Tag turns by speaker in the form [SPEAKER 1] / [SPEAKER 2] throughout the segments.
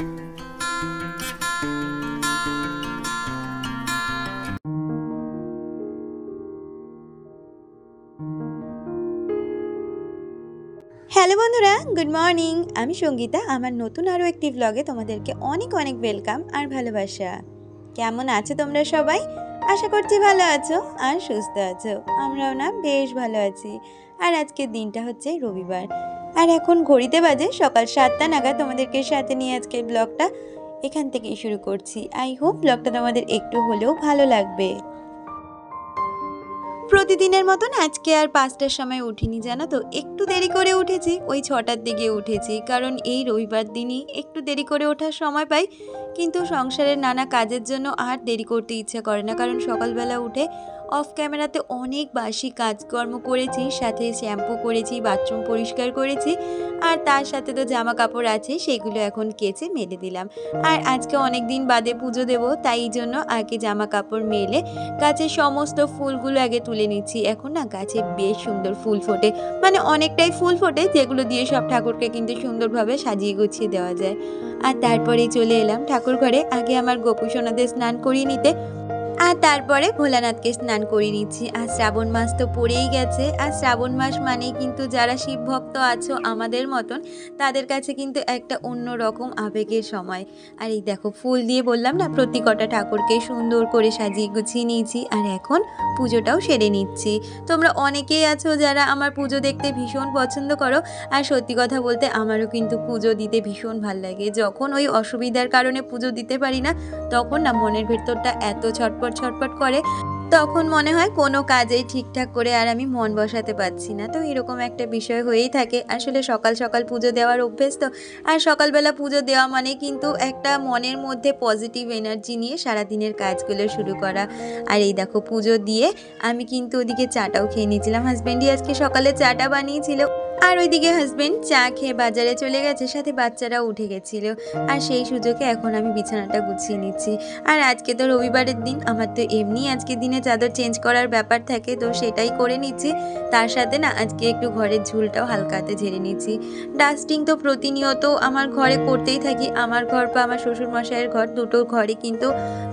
[SPEAKER 1] Hello বন্ধুরা, good morning. আমি সঙ্গীতা। আমার নতুন আরও একটি ব্লগে তোমাদেরকে অনেক অনেক ওয়েলকাম আর ভালোবাসা। কেমন আছো তোমরা সবাই? আশা করছি ভালো আছো আর সুস্থ আছো। আমরাও না বেশ ভালো আছি। আর আজকের দিনটা হচ্ছে রবিবার, আর এখন ঘড়িতে বাজে সকাল 7টা নাগাদ। তোমাদেরকে সাথে নিয়ে আজকের ব্লগটা এখান থেকেই শুরু করছি। আই হোপ ব্লগটা তোমাদের একটু হলেও ভালো লাগবে। প্রতিদিনের মতন আজকে আর 5টার সময় উঠিনি, জানো তো, একটু দেরি করে উঠেছি। ওই 6টার দিকে উঠেছি, কারণ এই রবিবার দিনই একটু দেরি করে ওঠার সময় পাই। কিন্তু সংসারের নানা কাজের জন্য আর দেরি করতে ইচ্ছে করে না, কারণ সকালবেলা উঠে অফ ক্যামেরাতে অনেক বাসি কাজকর্ম করেছি, সাথে শ্যাম্পু করেছি, বাথরুম পরিষ্কার করেছি, আর তার সাথে তো জামা কাপড় আছে, সেগুলো এখন কেচে মেলে দিলাম। আর আজকে অনেক দিন বাদে পুজো দেব, তাই জন্য আগে জামা কাপড় মেলে গাছের সমস্ত ফুলগুলো আগে তুলে নিচ্ছি। এখন না গাছে বেশ সুন্দর ফুল ফোটে, মানে অনেকটাই ফুল ফোটে, যেগুলো দিয়ে সব ঠাকুরকে কিন্তু সুন্দরভাবে সাজিয়ে গুছিয়ে দেওয়া যায়। আর তারপরেই চলে এলাম ঠাকুর ঘরে, আগে আমার গোপু সোনাদের স্নান করিয়ে নিতে, আর তারপরে ভোলানাথকে স্নান করিয়ে নিচ্ছি। আর শ্রাবণ মাস তো পড়েই গেছে, আর শ্রাবণ মাস মানেই কিন্তু যারা শিব ভক্ত আছো আমাদের মতন, তাদের কাছে কিন্তু একটা অন্য রকম আবেগের সময়। আর এই দেখো ফুল দিয়ে বললাম না, প্রতি কটা ঠাকুরকে সুন্দর করে সাজিয়ে গুছিয়ে নিয়েছি, আর এখন পুজোটাও সেরে নিচ্ছি। তোমরা অনেকেই আছো যারা আমার পুজো দেখতে ভীষণ পছন্দ করো, আর সত্যি কথা বলতে আমারও কিন্তু পুজো দিতে ভীষণ ভাল লাগে। যখন ওই অসুবিধার কারণে পুজো দিতে পারি না, তখন না মনের ভেতরটা এত ছটপট করে, তখন মনে হয় কোনো কাজেই ঠিকঠাক করে আর আমি মন বসাতে পারছি না। তো এরকম একটা বিষয় হয়েই থাকে। আসলে সকাল সকাল পুজো দেওয়ার অভ্যেস তো, আর সকালবেলা পুজো দেওয়া মানে কিন্তু একটা মনের মধ্যে পজিটিভ এনার্জি নিয়ে সারাদিনের কাজগুলো শুরু করা। আর এই দেখো পুজো দিয়ে আমি কিন্তু ওদিকে চাটাও খেয়ে নিয়েছিলাম। হাজব্যান্ডই আজকে সকালে চাটা বানিয়েছিল, আর ওইদিকে হাজব্যান্ড চা খেয়ে বাজারে চলে গেছে, সাথে বাচ্চারাও উঠে গেছিল। আর সেই সুযোগে এখন আমি বিছানাটা গুছিয়ে নিচ্ছি। আর আজকে তো রবিবারের দিন, আমার তো এমনি আজকে দিনে চাদর চেঞ্জ করার ব্যাপার থাকে, তো সেটাই করে নিচ্ছি। তার সাথে না আজকে একটু ঘরের ঝুলটাও হালকা হাতে ঝেড়ে নিচ্ছি। ডাস্টিং তো প্রতিনিয়ত আমার ঘরে করতেই থাকি। আমার ঘর বা আমার শ্বশুরমশাইয়ের ঘর, দুটো ঘরে কিন্তু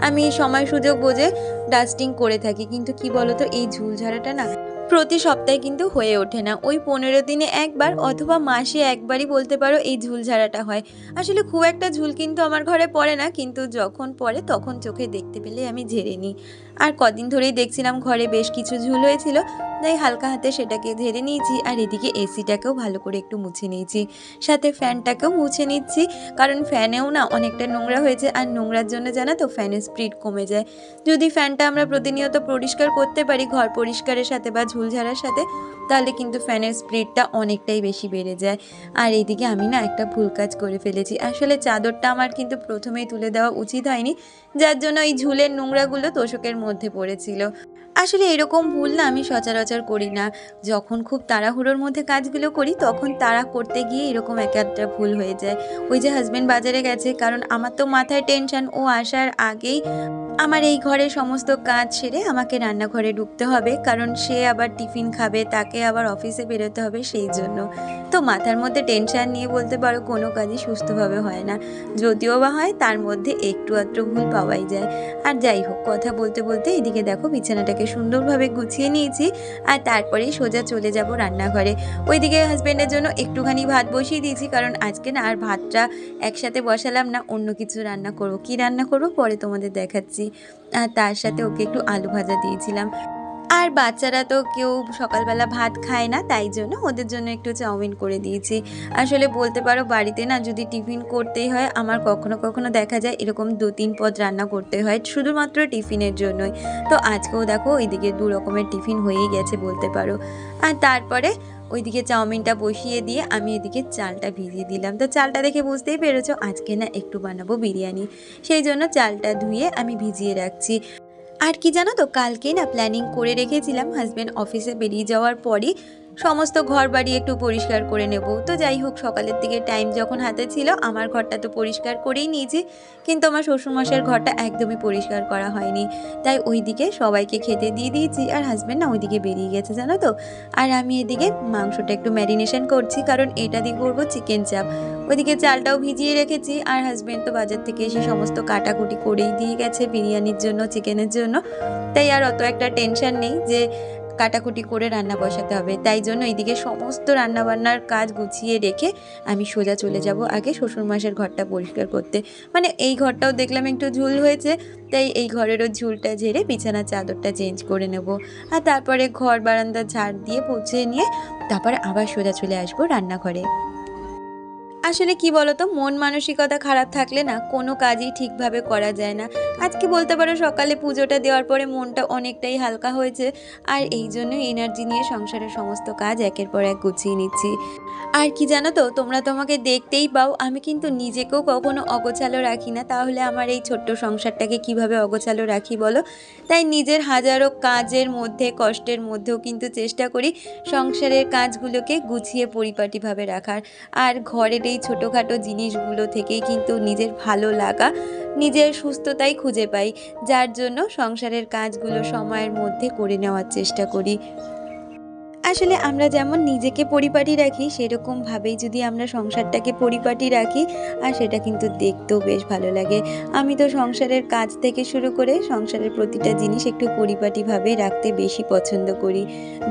[SPEAKER 1] আমি সময় সুযোগ বুঝে ডাস্টিং করে থাকি। কিন্তু কি বলতো, এই ঝুল ঝাড়াটা না প্রতি সপ্তাহে কিন্তু হয়ে ওঠে না। ওই 15 দিনে একবার অথবা মাসে একবারই বলতে পারো এই ঝুল ঝাড়াটা হয়। আসলে খুব একটা ঝুল কিন্তু আমার ঘরে পড়ে না, কিন্তু যখন পড়ে তখন চোখে দেখতে পেলে আমি ঝেড়ে নিই। আর কদিন ধরেই দেখছিলাম ঘরে বেশ কিছু ঝুল হয়েছিল, তাই হালকা হাতে সেটাকে ঝেড়ে নিয়েছি। আর এদিকে এসিটাকেও ভালো করে একটু মুছে নিয়েছি, সাথে ফ্যানটাকেও মুছে নিচ্ছি, কারণ ফ্যানেও না অনেকটা নোংরা হয়েছে। আর নোংরার জন্য জানো তো ফ্যানের স্পিড কমে যায়। যদি ফ্যানটা আমরা প্রতিনিয়ত পরিষ্কার করতে পারি ঘর পরিষ্কারের সাথে বা ঝুল ঝাড়ার সাথে, তাহলে কিন্তু ফ্যানের স্পিডটা অনেকটাই বেশি বেড়ে যায়। আর এইদিকে আমি না একটা ভুল কাজ করে ফেলেছি। আসলে চাদরটা আমার কিন্তু প্রথমেই তুলে দেওয়া উচিত হয়নি, যার জন্য এই ঝুলের নোংরাগুলো তোশকের মধ্যে পড়েছিল। আসলে এরকম ভুল না আমি সচরাচর করি না। যখন খুব তাড়াহুড়োর মধ্যে কাজগুলো করি, তখন তাড়া করতে গিয়ে এরকম এক একটা ভুল হয়ে যায়। ওই যে হাজব্যান্ড বাজারে গেছে, কারণ আমার তো মাথায় টেনশন, ও আসার আগেই আমার এই ঘরের সমস্ত কাজ সেরে আমাকে রান্নাঘরে ঢুকতে হবে, কারণ সে আবার টিফিন খাবে, তাকে আবার অফিসে বেরোতে হবে, সেই জন্য তো মাথার মধ্যে টেনশন নিয়ে বলতে পারো কোনো কাজই সুস্থভাবে হয় না। যদিও বা হয়, তার মধ্যে একটু আধটু ভুল পাওয়াই যায়। আর যাই হোক, কথা বলতে বলতে এদিকে দেখো বিছানাটাকে সুন্দরভাবে গুছিয়ে নিয়েছি, আর তারপরেই সোজা চলে যাব রান্নাঘরে। ওইদিকে হাজব্যান্ডের জন্য একটুখানি ভাত বসিয়ে দিয়েছি, কারণ আজকে না আর ভাতটা একসাথে বসালাম না, অন্য কিছু রান্না করব। কি রান্না করব পরে তোমাদের দেখাচ্ছি। আর তার সাথে ওকে একটু আলু ভাজা দিয়েছিলাম। আর বাচ্চারা তো কেউ সকালবেলা ভাত খায় না, তাই জন্য ওদের জন্য একটু চাউমিন করে দিয়েছি। আসলে বলতে পারো বাড়িতে না যদি টিফিন করতেই হয়, আমার কখনো কখনো দেখা যায় এরকম 2-3 পদ রান্না করতে হয় শুধুমাত্র টিফিনের জন্যই। তো আজকেও দেখো ওইদিকে 2 রকমের টিফিন হয়েই গেছে বলতে পারো। আর তারপরে ওইদিকে চাউমিনটা বসিয়ে দিয়ে আমি এদিকে চালটা ভিজিয়ে দিলাম। তো চালটা দেখে বুঝতেই পেরেছো আজকে না একটু বানাবো বিরিয়ানি, সেই জন্য চালটা ধুয়ে আমি ভিজিয়ে রাখছি। আর কি জানো তো, কালকেই না প্ল্যানিং করে রেখেছিলাম হাজব্যান্ড অফিসে বেরিয়ে যাওয়ার পরই সমস্ত ঘর বাড়ি একটু পরিষ্কার করে নেব। তো যাই হোক, সকালের দিকে টাইম যখন হাতে ছিল আমার ঘরটা তো পরিষ্কার করেই নিয়েছি, কিন্তু আমার শ্বশুরমশাইয়ের ঘরটা একদমই পরিষ্কার করা হয়নি। তাই ওইদিকে সবাইকে খেতে দিয়ে দিয়েছি, আর হাজব্যান্ড না ওইদিকে বেরিয়ে গেছে জানো তো। আর আমি এদিকে মাংসটা একটু ম্যারিনেশন করছি, কারণ এটা দিয়ে করবো চিকেন চাপ। ওইদিকে চালটাও ভিজিয়ে রেখেছি, আর হাজব্যান্ড তো বাজার থেকে এসে সমস্ত কাটাকুটি করেই দিয়ে গেছে বিরিয়ানির জন্য, চিকেনের জন্য। তাই আর অত একটা টেনশন নেই যে কাটাকুটি করে রান্না বসাতে হবে। তাই জন্য এইদিকে সমস্ত রান্নাবান্নার কাজ গুছিয়ে রেখে আমি সোজা চলে যাব আগে শ্বশুরমশাইয়ের ঘরটা পরিষ্কার করতে। মানে এই ঘরটাও দেখলাম একটু ঝুল হয়েছে, তাই এই ঘরেরও ঝুলটা ঝেড়ে বিছানার চাদরটা চেঞ্জ করে নেব। আর তারপরে ঘর বারান্দা ঝাড় দিয়ে পুছে নিয়ে তারপরে আবার সোজা চলে আসবো রান্নাঘরে। আসলে কি বলতো, মন মানসিকতা খারাপ থাকলে না কোনো কাজই ঠিকভাবে করা যায় না। আজকে বলতে পারো সকালে পুজোটা দেওয়ার পরে মনটা অনেকটাই হালকা হয়েছে, আর এই জন্যই এনার্জি নিয়ে সংসারের সমস্ত কাজ একের পর এক গুছিয়ে নিচ্ছি। আর কি জানো তো, তোমরা তো আমাকে দেখতেই পাও, আমি কিন্তু নিজেকেও কখনো অগোছালো রাখি না, তাহলে আমার এই ছোট্ট সংসারটাকে কিভাবে অগোছালো রাখি বলো। তাই নিজের হাজারো কাজের মধ্যে, কষ্টের মধ্যেও কিন্তু চেষ্টা করি সংসারের কাজগুলোকে গুছিয়ে পরিপাটিভাবে রাখার। আর ঘরের এই ছোটোখাটো জিনিসগুলো থেকেই কিন্তু নিজের ভালো লাগা, নিজের সুস্থতাই খুঁজে পাই, যার জন্য সংসারের কাজগুলো সময়ের মধ্যে করে নেওয়ার চেষ্টা করি। আসলে আমরা যেমন নিজেকে পরিপাটি রাখি, সেরকমভাবেই যদি আমরা সংসারটাকে পরিপাটি রাখি, আর সেটা কিন্তু দেখতেও বেশ ভালো লাগে। আমি তো সংসারের কাজ থেকে শুরু করে সংসারের প্রতিটা জিনিস একটু পরিপাটিভাবে রাখতে বেশি পছন্দ করি।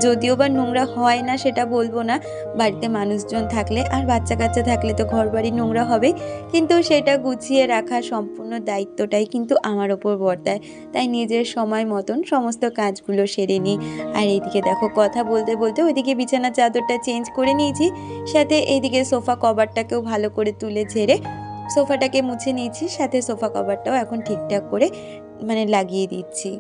[SPEAKER 1] যদিও বা নোংরা হয় না সেটা বলবো না, বাড়িতে মানুষজন থাকলে আর বাচ্চা কাচ্চা থাকলে তো ঘর বাড়ি নোংরা হবে, কিন্তু সেটা গুছিয়ে রাখার সম্পূর্ণ দায়িত্বটাই কিন্তু আমার ওপর বর্তায়। তাই নিজের সময় মতন সমস্ত কাজগুলো সেরে নিই। আর এইদিকে দেখো, কথা বলতে বলতে ওইদিকে বিছানার চাদরটা চেঞ্জ করে নিয়েছি, সাথে এইদিকে সোফা কভারটাকেও ভালো করে তুলে ঝেড়ে সোফাটাকে মুছে নিয়েছি, সাথে সোফা কভারটাও এখন ঠিকঠাক করে লাগিয়ে দিচ্ছি।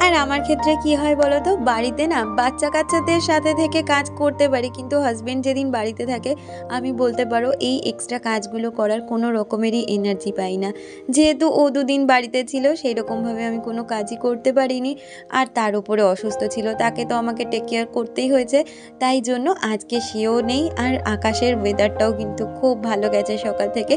[SPEAKER 1] আর আমার ক্ষেত্রে কি হয় বলো তো, বাড়িতে না বাচ্চা কাচ্চাদের সাথে থেকে কাজ করতে পারি, কিন্তু হাজবেন্ড যেদিন বাড়িতে থাকে আমি বলতে পারো এই এক্সট্রা কাজগুলো করার কোনো রকমেরই এনার্জি পাই না। যেহেতু ও দুদিন বাড়িতে ছিল, সেই রকমভাবে আমি কোনো কাজই করতে পারিনি। আর তার উপরে অসুস্থ ছিল, তাকে তো আমাকে টেক কেয়ার করতেই হয়েছে। তাই জন্য আজকে সেও নেই, আর আকাশের ওয়েদারটাও কিন্তু খুব ভালো গেছে সকাল থেকে।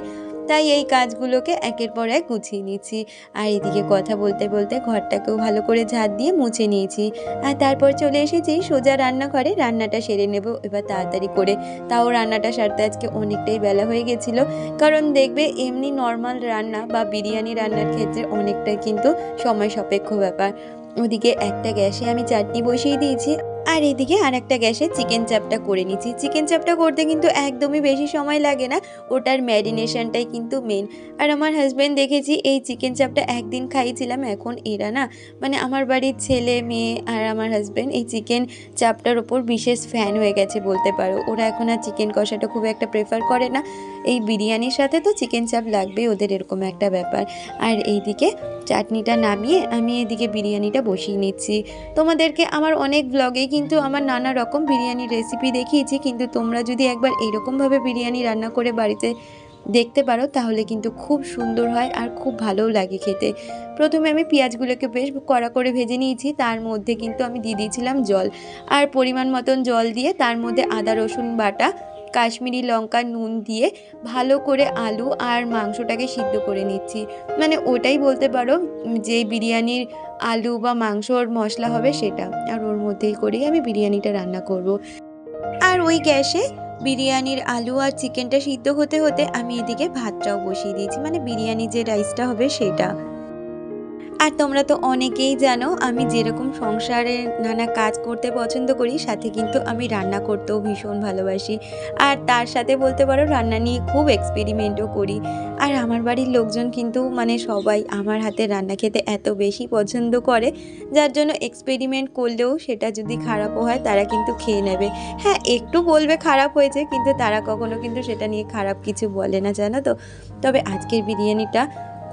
[SPEAKER 1] তাই এই কাজগুলোকে একের পর এক গুছিয়ে নিচ্ছি। আর এদিকে কথা বলতে বলতে ঘরটাকেও ভালো করে ঝাড় দিয়ে মুছে নিয়েছি। আর তারপর চলে এসেছি সোজা রান্নাঘরে, রান্নাটা সেরে নেব এবার তাড়াতাড়ি করে। তাও রান্নাটা সারতে আজকে অনেকটাই বেলা হয়ে গেছিলো, কারণ দেখবে এমনি নর্মাল রান্না বা বিরিয়ানি রান্নার ক্ষেত্রে অনেকটাই কিন্তু সময় সাপেক্ষ ব্যাপার। ওদিকে একটা গ্যাসে আমি চাটনি বসিয়ে দিয়েছি, আর এদিকে আর একটা গ্যাসে চিকেন চাপটা করে নিচ্ছি। চিকেন চাপটা করতে কিন্তু একদমই বেশি সময় লাগে না, ওটার ম্যারিনেশনটাই কিন্তু মেন। আর আমার হাজব্যান্ড দেখেছি এই চিকেন চাপটা একদিন খাইয়েছিলাম, এখন এরা না আমার বাড়ির ছেলে মেয়ে আর আমার হাজব্যান্ড এই চিকেন চাপটার ওপর বিশেষ ফ্যান হয়ে গেছে বলতে পারো। ওরা এখন আর চিকেন কষাটা খুব একটা প্রেফার করে না, এই বিরিয়ানির সাথে তো চিকেন চাপ লাগবে ওদের, এরকম একটা ব্যাপার। আর এইদিকে চাটনিটা নামিয়ে আমি এদিকে বিরিয়ানিটা বসিয়ে নিচ্ছি। তোমাদেরকে আমার অনেক ব্লগেই কিন্তু আমার নানা রকম বিরিয়ানির রেসিপি দেখিয়েছি, কিন্তু তোমরা যদি একবার এইরকমভাবে বিরিয়ানি রান্না করে বাড়িতে দেখতে পারো তাহলে কিন্তু খুব সুন্দর হয় আর খুব ভালোও লাগে খেতে। প্রথমে আমি পেঁয়াজগুলোকে বেশ কড়া করে ভেজে নিয়েছি, তার মধ্যে কিন্তু আমি দিয়ে দিয়েছিলাম জল, আর পরিমাণ মতন জল দিয়ে তার মধ্যে আদা রসুন বাটা, কাশ্মীরি লঙ্কা, নুন দিয়ে ভালো করে আলু আর মাংসটাকে সিদ্ধ করে নিচ্ছি। ওটাই বলতে পারো যে বিরিয়ানির আলু বা মাংসর মশলা হবে সেটা, আর ওর মধ্যেই করেই আমি বিরিয়ানিটা রান্না করব। আর ওই গ্যাসে বিরিয়ানির আলু আর চিকেনটা সিদ্ধ হতে হতে আমি এদিকে ভাতটাও বসিয়ে দিয়েছি, বিরিয়ানি যে রাইসটা হবে সেটা। আর তোমরা তো অনেকেই জানো আমি যেরকম সংসারে নানা কাজ করতে পছন্দ করি, সাথে কিন্তু আমি রান্না করতেও ভীষণ ভালোবাসি। আর তার সাথে বলতে পারো রান্না নিয়ে খুব এক্সপেরিমেন্টও করি। আর আমার বাড়ির লোকজন কিন্তু সবাই আমার হাতে রান্না খেতে এত বেশি পছন্দ করে, যার জন্য এক্সপেরিমেন্ট করলেও সেটা যদি খারাপও হয় তারা কিন্তু খেয়ে নেবে। হ্যাঁ, একটু বলবে খারাপ হয়েছে, কিন্তু তারা কখনো কিন্তু সেটা নিয়ে খারাপ কিছু বলে না, জানো তো। তবে আজকের বিরিয়ানিটা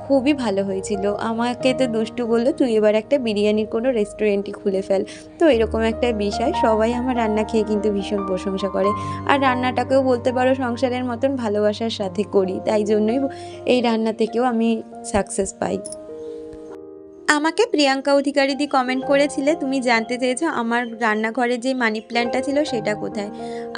[SPEAKER 1] খুবই ভালো হয়েছিল। আমাকে তো দুষ্টু বললো তুই এবার একটা বিরিয়ানির কোনো রেস্টুরেন্টই খুলে ফেল। তো এরকম একটা বিষয়, সবাই আমার রান্না খেয়ে কিন্তু ভীষণ প্রশংসা করে। আর রান্নাটাকেও বলতে পারো সংসারের মতন ভালোবাসার সাথে করি, তাই জন্যই এই রান্না থেকেও আমি সাকসেস পাই। আমাকে প্রিয়াঙ্কা অধিকারী দি কমেন্ট করেছিলে, তুমি জানতে চেয়েছো আমার রান্নাঘরে যে মানি প্ল্যান্টটা ছিল সেটা কোথায়।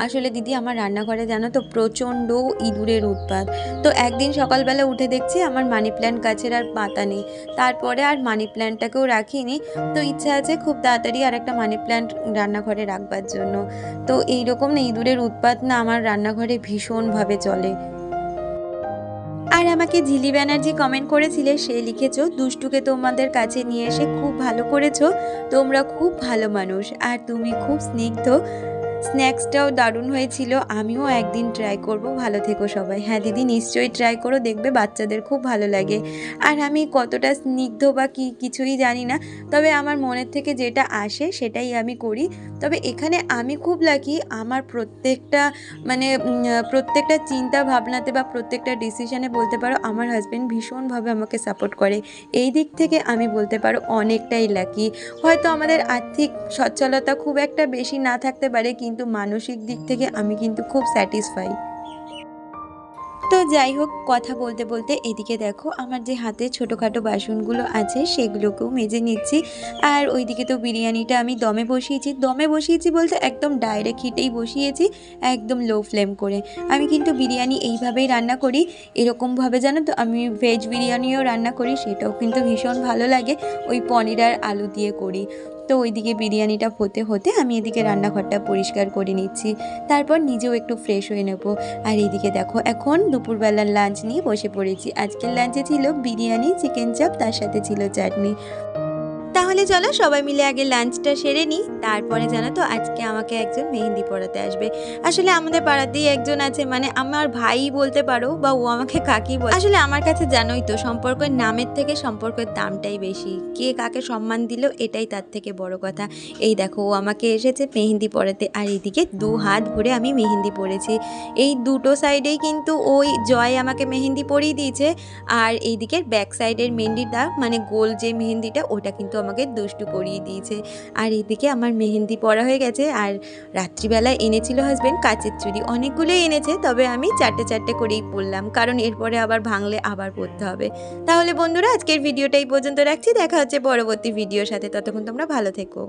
[SPEAKER 1] আসলে দিদি আমার রান্নাঘরে জানো তো প্রচণ্ড ইঁদুরের উৎপাত। তো একদিন সকালবেলা উঠে দেখছি আমার মানি প্ল্যান্ট গাছের আর পাতা নেই। তারপরে আর মানি প্ল্যান্টটাকেও রাখিনি। তো ইচ্ছা আছে খুব তাড়াতাড়ি আর একটা মানি প্ল্যান্ট রান্নাঘরে রাখবার জন্য। তো এইরকম না ইঁদুরের উৎপাত না আমার রান্নাঘরে ভীষণভাবে চলে। আর আমাকে ঝিলি ব্যানার্জি কমেন্ট করেছিলে, সে লিখেছো দুষ্টুকে তোমাদের কাছে নিয়ে এসে খুব ভালো করেছো, তোমরা খুব ভালো মানুষ আর তুমি খুব স্নিগ্ধ, স্ন্যাক্সটাও দারুণ হয়েছিল, আমিও একদিন ট্রাই করব, ভালো থেকো সবাই। হ্যাঁ দিদি নিশ্চয়ই ট্রাই করো, দেখবে বাচ্চাদের খুব ভালো লাগে। আর আমি কতটা স্নিগ্ধ বা কিছুই জানি না, তবে আমার মনের থেকে যেটা আসে সেটাই আমি করি। তবে এখানে আমি খুব লাকি, আমার প্রত্যেকটা চিন্তা ভাবনাতে বা প্রত্যেকটা ডিসিশনে বলতে পারো আমার হাজব্যান্ড ভীষণভাবে আমাকে সাপোর্ট করে। এই দিক থেকে আমি বলতে পারো অনেকটাই লাকি। হয়তো আমাদের আর্থিক সচ্ছলতা খুব একটা বেশি না থাকতে পারে, কিন্তু মানসিক দিক থেকে আমি কিন্তু খুব স্যাটিসফাই। তো যাই হোক, কথা বলতে বলতে এদিকে দেখো আমার যে হাতে ছোটোখাটো বাসনগুলো আছে সেগুলোকেও মেজে নিচ্ছি। আর ওইদিকে তো বিরিয়ানিটা আমি দমে বসিয়েছি বলতে একদম ডাইরেক্ট হিটেই বসিয়েছি, একদম লো ফ্লেম করে। আমি কিন্তু বিরিয়ানি এইভাবেই রান্না করি, এরকমভাবে জানো তো আমি ভেজ বিরিয়ানিও রান্না করি, সেটাও কিন্তু ভীষণ ভালো লাগে, ওই পনির আর আলু দিয়ে করি। তো ওইদিকে বিরিয়ানিটা হতে হতে আমি এদিকে রান্নাঘরটা পরিষ্কার করে নিচ্ছি, তারপর নিজেও একটু ফ্রেশ হয়ে নেব। আর এইদিকে দেখো এখন দুপুরবেলার লাঞ্চ নিয়ে বসে পড়েছি। আজকের লাঞ্চে ছিল বিরিয়ানি, চিকেন চাপ, তার সাথে ছিল চাটনি। তাহলে চলো সবাই মিলে আগে লাঞ্চটা সেরে নিই, তারপরে জানো তো আজকে আমাকে একজন মেহেন্দি পরাতে আসবে। আসলে আমাদের পাড়াতেই একজন আছে, মানে আমার ভাই বলতে পারো বা ও আমাকে কাকি বলে। আসলে আমার কাছে জানোই তো সম্পর্কের নামের থেকে সম্পর্কের দামটাই বেশি, কে কাকে সম্মান দিল এটাই তার থেকে বড় কথা। এই দেখো ও আমাকে এসেছে মেহেন্দি পরাতে, আর এইদিকে 2 হাত ভরে আমি মেহেন্দি পরেছি। এই দুটো সাইডেই কিন্তু ওই জয় আমাকে মেহেন্দি পরিয়ে দিয়েছে, আর এইদিকে ব্যাক সাইডের মেহেন্দিটা মানে গোল যে মেহেন্দিটা ওটা কিন্তু আমাকে দুষ্টু করিয়ে দিয়েছে। আর এদিকে আমার মেহেন্দি পরা হয়ে গেছে। আর রাত্রিবেলায় এনেছিল হাজব্যান্ড কাচের চুড়ি, অনেকগুলোই এনেছে, তবে আমি 4টে করেই পরলাম, কারণ এরপরে আবার ভাঙলে আবার পরতে হবে। তাহলে বন্ধুরা আজকের ভিডিওটা এই পর্যন্ত রাখছি, দেখা হচ্ছে পরবর্তী ভিডিওর সাথে, ততক্ষণ তোমরা ভালো থেকো।